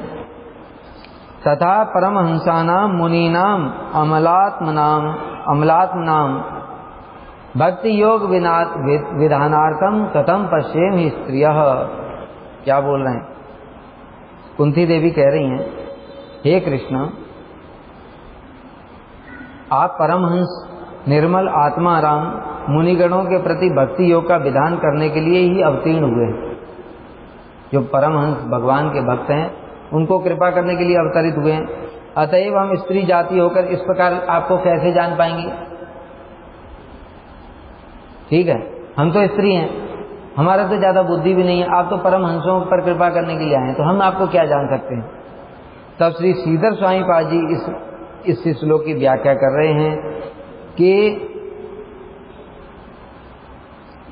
तथा परमहंसानाम मुनीनाम अमलात्मनाम अमलात्म नाम भक्ति योग विधानार्थम कथम पश्येम ही स्त्रियः। क्या बोल रहे हैं? कुंती देवी कह रही हैं, हे कृष्ण, आप परमहंस निर्मल आत्मा राम मुनिगणों के प्रति भक्ति योग का विधान करने के लिए ही अवतीर्ण हुए हैं। जो परमहंस भगवान के भक्त हैं उनको कृपा करने के लिए अवतरित हुए हैं। अतएव हम स्त्री जाति होकर इस प्रकार आपको कैसे जान पाएंगे? ठीक है, हम तो स्त्री हैं, हमारा तो ज्यादा बुद्धि भी नहीं है, आप तो परमहंसों पर कृपा करने के लिए आए हैं, तो हम आपको क्या जान सकते हैं? तब श्री श्रीधर स्वामी पाद जी इस श्लोक की व्याख्या कर रहे हैं कि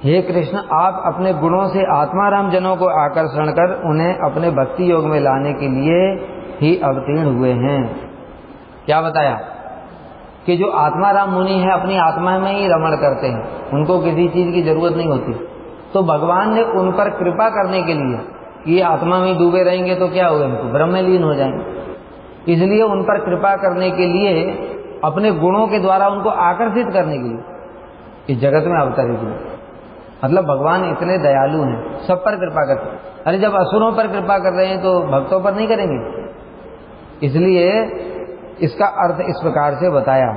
हे कृष्ण, आप अपने गुणों से आत्माराम जनों को आकर्षण कर उन्हें अपने भक्ति योग में लाने के लिए ही अवतीर्ण हुए हैं। क्या बताया? कि जो आत्माराम मुनि है अपनी आत्मा में ही रमण करते हैं, उनको किसी चीज की जरूरत नहीं होती, तो भगवान ने उन पर कृपा करने के लिए कि ये आत्मा में डूबे रहेंगे तो क्या होगा, इनको ब्रह्म में लीन हो जाएंगे, इसलिए उन पर कृपा करने के लिए अपने गुणों के द्वारा उनको आकर्षित करने के लिए इस जगत में अवतरित हुए। मतलब भगवान इतने दयालु हैं, सब पर कृपा करते हैं। अरे जब असुरों पर कृपा कर रहे हैं तो भक्तों पर नहीं करेंगे? इसलिए इसका अर्थ इस प्रकार से बताया।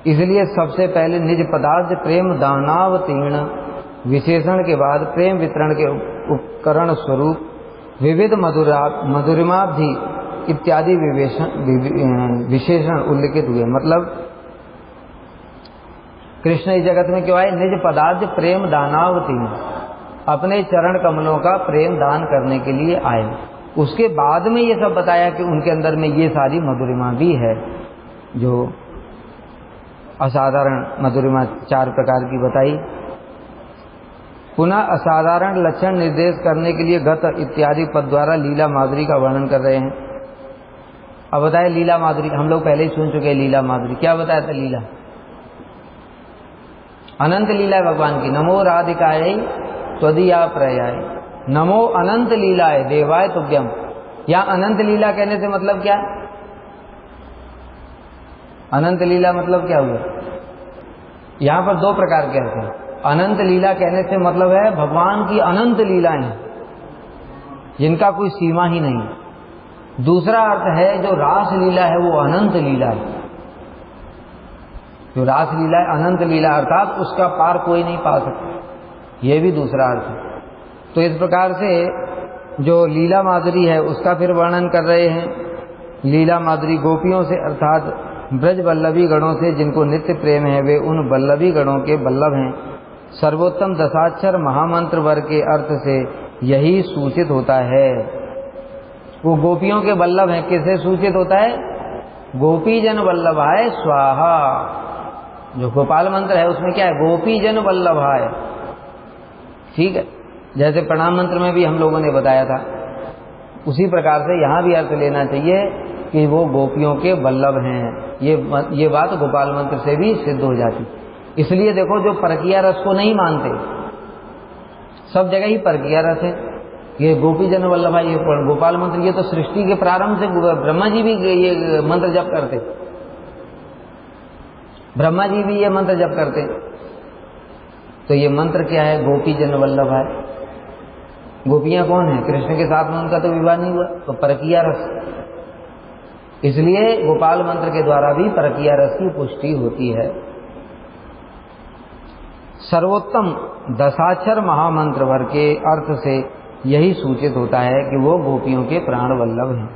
इसलिए सबसे पहले निज पदार्थ प्रेम दानावतीर्ण विशेषण के बाद प्रेम वितरण के उपकरण स्वरूप विविध मधुरिमाब्धि इत्यादि विशेषण उल्लिखित हुए। मतलब कृष्ण इस जगत में क्यों आए? निज पदार्थ प्रेम दानावतीर्ण, अपने चरण कमलों का प्रेम दान करने के लिए आए। उसके बाद में ये सब बताया कि उनके अंदर में ये सारी मधुरिमा भी है, जो असाधारण मधुरिमा 4 प्रकार की बताई। पुनः असाधारण लक्षण निर्देश करने के लिए गत इत्यादि पद द्वारा लीला माधुरी का वर्णन कर रहे हैं। अब बताए लीला माधुरी, हम लोग पहले ही सुन चुके हैं लीला माधुरी। क्या बताया था? लीला अनंत लीला है भगवान की। नमो राधिकायै त्वदीया प्रयाय, नमो अनंत लीलाय देवाय तुभ्यम। या अनंत लीला कहने से मतलब क्या? अनंत लीला मतलब क्या हुआ? यहां पर 2 प्रकार के अर्थ हैं। अनंत लीला कहने से मतलब है भगवान की अनंत लीलाएं जिनका कोई सीमा ही नहीं। दूसरा अर्थ है जो रास लीला है वो अनंत लीला है। जो रास लीला है अनंत लीला, अर्थात उसका पार कोई नहीं पा सकता, ये भी दूसरा अर्थ है। तो इस प्रकार से जो लीला माधुरी है उसका फिर वर्णन कर रहे हैं। लीला माधुरी गोपियों से अर्थात ब्रज वल्लभी गणों से जिनको नित्य प्रेम है वे उन वल्लभी गणों के वल्लभ हैं। सर्वोत्तम दशाक्षर महामंत्र वर्ग के अर्थ से यही सूचित होता है। वो गोपियों के वल्लभ हैं। किससे सूचित होता है? गोपी जन वल्लभाय स्वाहा। जो गोपाल मंत्र है उसमें क्या है? गोपी जन वल्लभाय। ठीक है, जैसे प्रणाम मंत्र में भी हम लोगों ने बताया था, उसी प्रकार से यहां भी अर्थ लेना चाहिए कि वो गोपियों के वल्लभ हैं। ये बात गोपाल मंत्र से भी सिद्ध हो जाती। इसलिए देखो, जो परकिया रस को नहीं मानते, सब जगह ही परकिया रस है। ये गोपी जन वल्लभा, ये गोपाल मंत्र, ये तो सृष्टि के प्रारंभ से ब्रह्मा जी भी ये मंत्र जप करते, ब्रह्मा जी भी ये मंत्र जप करते। तो ये मंत्र क्या है? गोपी जन वल्लभा। गोपियां कौन है? कृष्ण के साथ में उनका तो विवाह नहीं हुआ, तो परकिया रस। इसलिए गोपाल मंत्र के द्वारा भी परकिया रस की पुष्टि होती है। सर्वोत्तम दशाक्षर महामंत्र वर्ग के अर्थ से यही सूचित होता है कि वो गोपियों के प्राण वल्लभ हैं।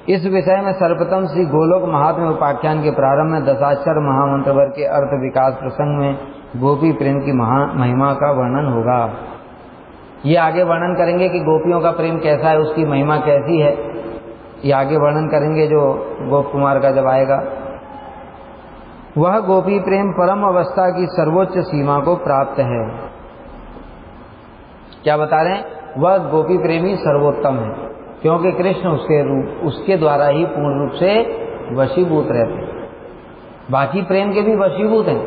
इस विषय में सर्वप्रथम श्री गोलोक महात्म्य उपाख्यान के प्रारंभ में दशाक्षर महामंत्र वर्ग के अर्थ विकास प्रसंग में गोपी प्रेम की महिमा का वर्णन होगा। ये आगे वर्णन करेंगे कि गोपियों का प्रेम कैसा है, उसकी महिमा कैसी है। ये आगे वर्णन करेंगे जो गोप कुमार का जब आएगा। वह गोपी प्रेम परम अवस्था की सर्वोच्च सीमा को प्राप्त है। क्या बता रहे हैं? वह गोपी प्रेमी सर्वोत्तम है, क्योंकि कृष्ण उसके द्वारा ही पूर्ण रूप से वशीभूत रहते हैं। बाकी प्रेम के भी वशीभूत हैं,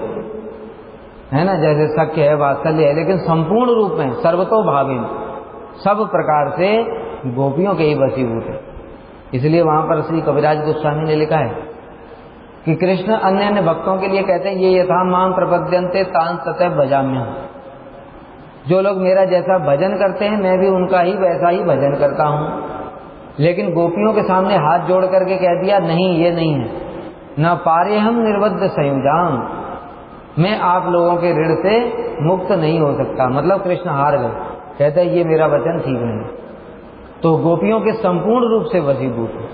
है ना, जैसे सख्य है, वात्सल्य है, लेकिन संपूर्ण रूप में सर्वतोभावी सब प्रकार से गोपियों के ही वशीभूत है। इसलिए वहां पर श्री कविराज गोस्वामी ने लिखा है कि कृष्ण अन्य अन्य भक्तों के लिए कहते हैं, ये यथा माम प्रपद्यन्ते तान ततः भजाम्यहम्। जो लोग मेरा जैसा भजन करते हैं मैं भी उनका ही वैसा ही भजन करता हूँ। लेकिन गोपियों के सामने हाथ जोड़ करके कह दिया, नहीं ये नहीं है। न पारे हम निर्बद्ध संयुजाम, मैं आप लोगों के ऋण से मुक्त नहीं हो सकता। मतलब कृष्ण हार गए, कहते हैं ये मेरा वचन ठीक नहीं। तो गोपियों के संपूर्ण रूप से वशीभूत है।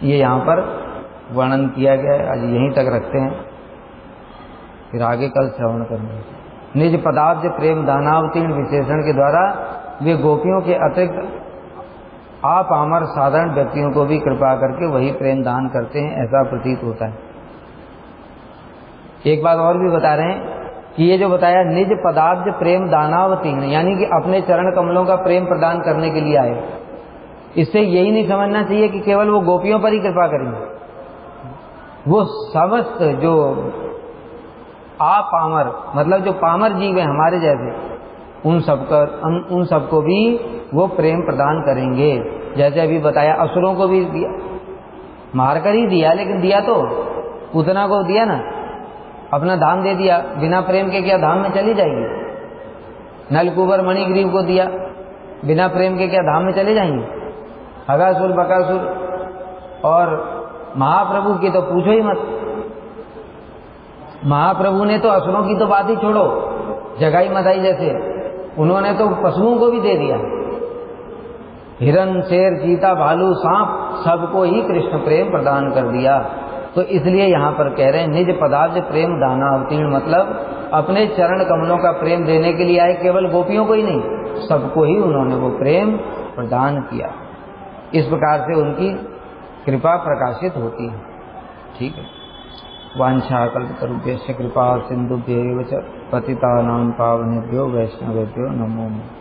ये यहाँ पर वर्णन किया गया है। आज यहीं तक रखते हैं, फिर आगे कल श्रवण करेंगे। निज पदाब्ज प्रेम दानावतीर्ण विशेषण के द्वारा वे गोपियों के अतिरिक्त आप अमर साधारण व्यक्तियों को भी कृपा करके वही प्रेम दान करते हैं, ऐसा प्रतीत होता है। एक बात और भी बता रहे हैं कि ये जो बताया निज पदाब्ज प्रेम दानावतीर्ण, यानी कि अपने चरण कमलों का प्रेम प्रदान करने के लिए आए। इससे यही नहीं समझना चाहिए कि केवल वो गोपियों पर ही कृपा करेंगे। वो समस्त जो पामर, मतलब जो पामर जीव है हमारे जैसे, उन सबको भी वो प्रेम प्रदान करेंगे। जैसे अभी बताया असुरों को भी दिया, मारकर ही दिया, लेकिन दिया तो पूतना को दिया ना, अपना धाम दे दिया। बिना प्रेम के क्या धाम में चली जाएगी? नलकुबर मणिग्रीव को दिया, बिना प्रेम के क्या धाम में चले जाएंगे? अगासुर बकासुर और महाप्रभु की तो पूछो ही मत। महाप्रभु ने तो असुरों की तो बात ही छोड़ो, जगाई मदाई जैसे उन्होंने तो पशुओं को भी दे दिया। हिरण, शेर, चीता, भालू, सांप सबको ही कृष्ण प्रेम प्रदान कर दिया। तो इसलिए यहाँ पर कह रहे हैं निज पदाब्ज प्रेम दाना अवतीर्ण, मतलब अपने चरण कमलों का प्रेम देने के लिए आए। केवल गोपियों को ही नहीं, सबको ही उन्होंने वो प्रेम प्रदान किया। इस प्रकार से उनकी कृपा प्रकाशित होती है। ठीक है। वांछा कल्पतरुभ्यश्च कृपा सिंधुभ्यैव च पतितानां पावनेभ्यो वैष्णवेभ्यो नमो नमः।